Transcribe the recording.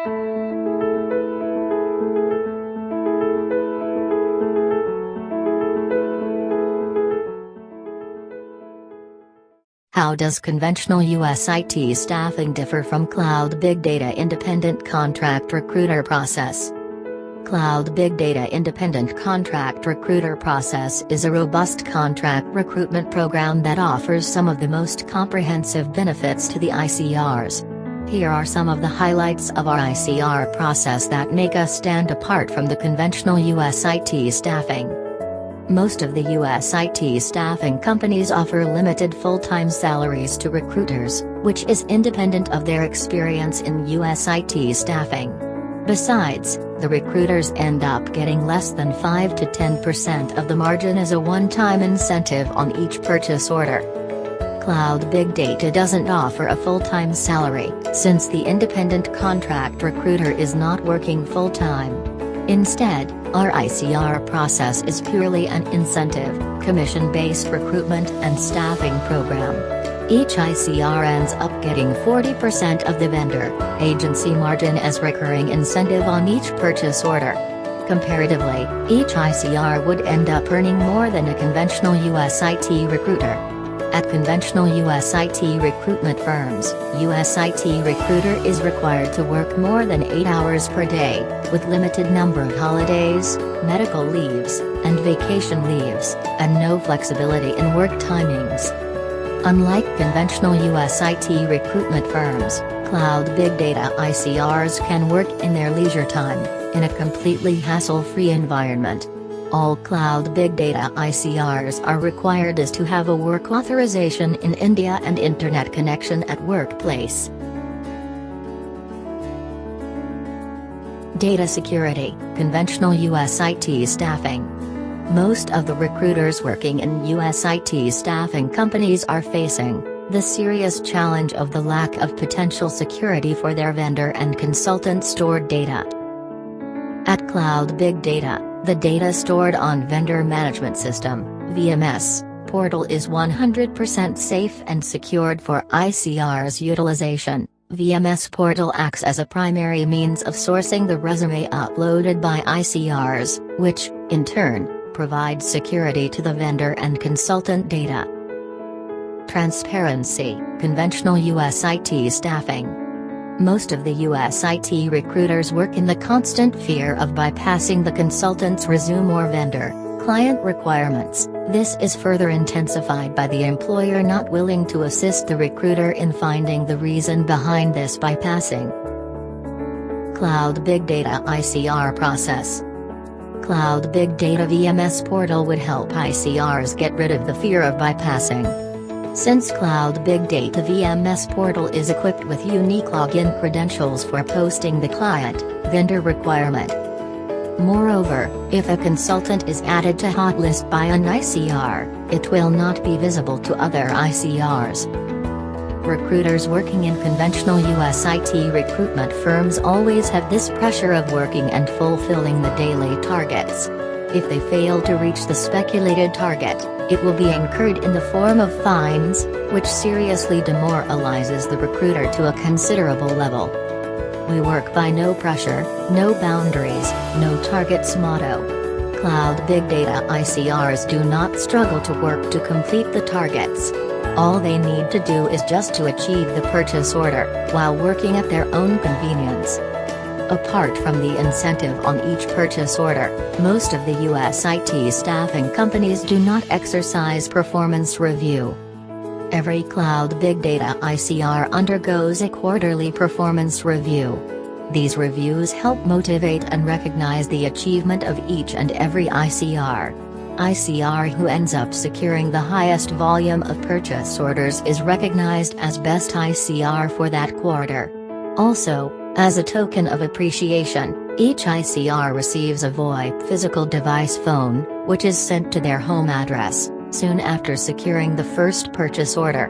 How does conventional U.S. IT staffing differ from Cloud Big Data Independent Contract Recruiter Process? Cloud Big Data Independent Contract Recruiter Process is a robust contract recruitment program that offers some of the most comprehensive benefits to the ICRs. Here are some of the highlights of our ICR process that make us stand apart from the conventional U.S. IT staffing. Most of the U.S. IT staffing companies offer limited full-time salaries to recruiters, which is independent of their experience in U.S. IT staffing. Besides, the recruiters end up getting less than 5 to 10% of the margin as a one-time incentive on each purchase order. Cloud Big Data doesn't offer a full-time salary, since the independent contract recruiter is not working full-time. Instead, our ICR process is purely an incentive, commission-based recruitment and staffing program. Each ICR ends up getting 40% of the vendor-agency margin as recurring incentive on each purchase order. Comparatively, each ICR would end up earning more than a conventional U.S. IT recruiter. At conventional U.S. IT recruitment firms, U.S. IT recruiter is required to work more than 8 hours per day, with limited number of holidays, medical leaves, and vacation leaves, and no flexibility in work timings. Unlike conventional U.S. IT recruitment firms, Cloud Big Data ICRs can work in their leisure time, in a completely hassle-free environment. All Cloud Big Data ICRs are required is to have a work authorization in India and internet connection at workplace. Data security, conventional U.S. IT staffing. Most of the recruiters working in U.S. IT staffing companies are facing the serious challenge of the lack of potential security for their vendor and consultant stored data. At Cloud Big Data, the data stored on Vendor Management System (VMS) portal is 100% safe and secured for ICR's utilization. VMS portal acts as a primary means of sourcing the resume uploaded by ICRs, which, in turn, provides security to the vendor and consultant data. Transparency, conventional U.S. IT staffing. Most of the U.S. IT recruiters work in the constant fear of bypassing the consultant's resume or vendor-client requirements. This is further intensified by the employer not willing to assist the recruiter in finding the reason behind this bypassing. Cloud Big Data ICR process. Cloud Big Data VMS portal would help ICRs get rid of the fear of bypassing. Since Cloud Big Data VMS portal is equipped with unique login credentials for posting the client-vendor requirement. Moreover, if a consultant is added to hot list by an ICR, it will not be visible to other ICRs. Recruiters working in conventional U.S. IT recruitment firms always have this pressure of working and fulfilling the daily targets. If they fail to reach the speculated target, it will be incurred in the form of fines, which seriously demoralizes the recruiter to a considerable level. We work by no pressure, no boundaries, no targets motto. Cloud Big Data ICRs do not struggle to work to complete the targets. All they need to do is just to achieve the purchase order, while working at their own convenience. Apart from the incentive on each purchase order, most of the U.S. IT staffing companies do not exercise performance review. Every Cloud Big Data ICR undergoes a quarterly performance review. These reviews help motivate and recognize the achievement of each and every ICR. ICR who ends up securing the highest volume of purchase orders is recognized as best ICR for that quarter. Also, as a token of appreciation, each ICR receives a VoIP physical device phone, which is sent to their home address, soon after securing the first purchase order.